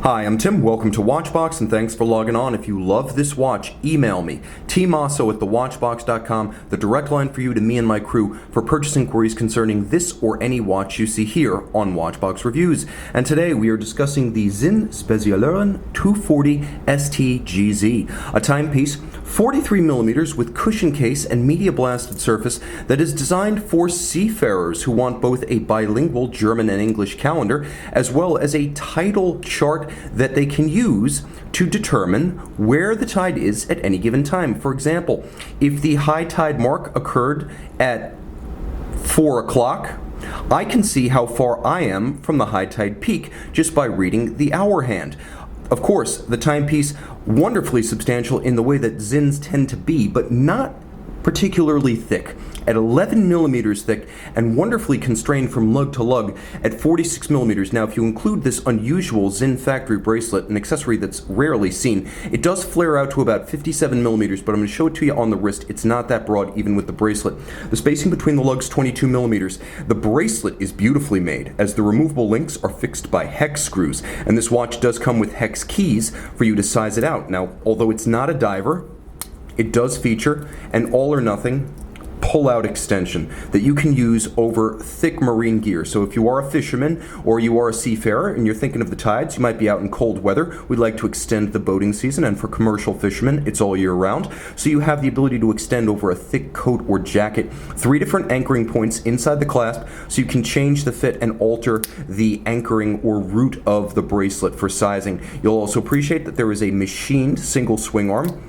Hi, I'm Tim. Welcome to Watchbox, and thanks for logging on. If you love this watch, email me, tmosso@thewatchbox.com, the direct line for you to me and my crew for purchase inquiries concerning this or any watch you see here on Watchbox Reviews. And today we are discussing the Sinn Specialeren 240 ST-GZ, a timepiece 43mm with cushion case and media blasted surface that is designed for seafarers who want both a bilingual German and English calendar as well as a tidal chart that they can use to determine where the tide is at any given time. For example, if the high tide mark occurred at 4 o'clock, I can see how far I am from the high tide peak just by reading the hour hand. Of course, the timepiece, wonderfully substantial in the way that Sinns tend to be, but not particularly thick, at 11mm thick and wonderfully constrained from lug to lug at 46mm. Now, if you include this unusual Sinn factory bracelet, an accessory that's rarely seen, it does flare out to about 57mm, but I'm going to show it to you on the wrist. It's not that broad even with the bracelet. The spacing between the lugs 22mm. The bracelet is beautifully made as the removable links are fixed by hex screws, and this watch does come with hex keys for you to size it out. Now, although it's not a diver, it does feature an all-or-nothing pull-out extension that you can use over thick marine gear. So if you are a fisherman or you are a seafarer and you're thinking of the tides, you might be out in cold weather, we'd like to extend the boating season, and for commercial fishermen, it's all year round. So you have the ability to extend over a thick coat or jacket. 3 different anchoring points inside the clasp, so you can change the fit and alter the anchoring or root of the bracelet for sizing. You'll also appreciate that there is a machined single swing arm,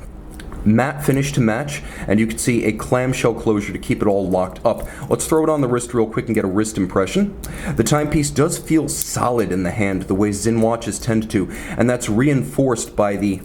matte finish to match, and you can see a clamshell closure to keep it all locked up. Let's throw it on the wrist real quick and get a wrist impression. The timepiece does feel solid in the hand the way Sinn watches tend to, and that's reinforced by the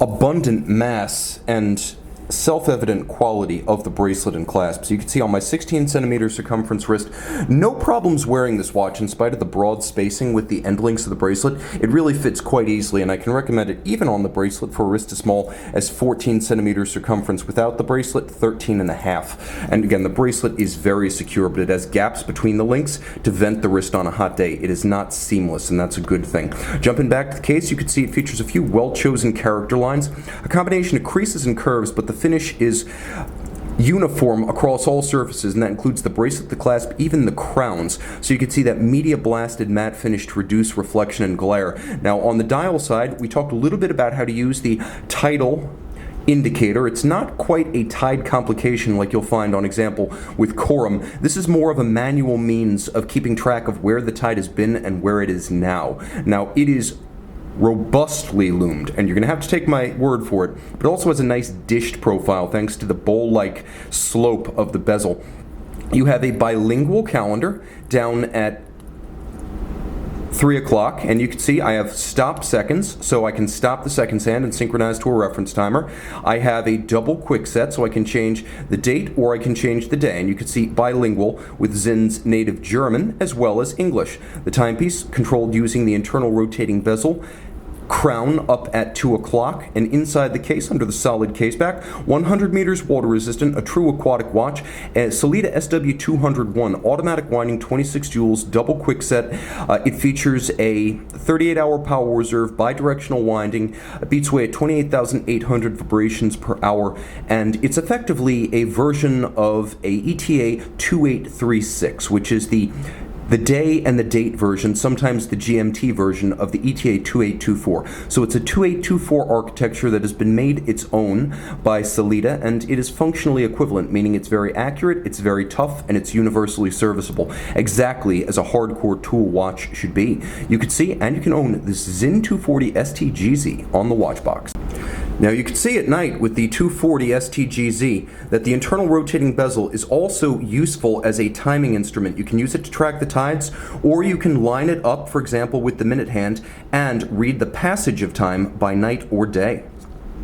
abundant mass and self-evident quality of the bracelet and clasp. So you can see on my 16cm circumference wrist, no problems wearing this watch in spite of the broad spacing with the end links of the bracelet. It really fits quite easily, and I can recommend it even on the bracelet for a wrist as small as 14cm circumference. Without the bracelet, 13.5. And again, the bracelet is very secure, but it has gaps between the links to vent the wrist on a hot day. It is not seamless, and that's a good thing. Jumping back to the case, you can see it features a few well-chosen character lines, a combination of creases and curves, but the finish is uniform across all surfaces, and that includes the bracelet, the clasp, even the crowns. So you can see that media blasted matte finish to reduce reflection and glare. Now on the dial side, we talked a little bit about how to use the tidal indicator. It's not quite a tide complication like you'll find on example with Corum. This is more of a manual means of keeping track of where the tide has been and where it is now. Now it is robustly loomed, and you're going to have to take my word for it, but it also has a nice dished profile thanks to the bowl-like slope of the bezel. You have a bilingual calendar down at 3 o'clock, and you can see I have stop seconds, so I can stop the seconds hand and synchronize to a reference timer. I have a double quick set, so I can change the date or I can change the day, and you can see bilingual with Sinn's native German as well as English. The timepiece controlled using the internal rotating bezel, crown up at 2 o'clock, and inside the case under the solid case back, 100 meters water resistant, a true aquatic watch, a Sellita SW201 automatic winding 26 joules double quick set. It features a 38-hour power reserve, bidirectional winding, beats away at 28,800 vibrations per hour, and it's effectively a version of a ETA 2836, which is the day and the date version, sometimes the GMT version of the ETA 2824. So it's a 2824 architecture that has been made its own by Sellita, and it is functionally equivalent, meaning it's very accurate, it's very tough, and it's universally serviceable, exactly as a hardcore tool watch should be. You can see and you can own this Sinn 240 ST-GZ on the Watchbox. Now you can see at night with the 240 ST-GZ that the internal rotating bezel is also useful as a timing instrument. You can use it to track the tides, or you can line it up, for example, with the minute hand and read the passage of time by night or day.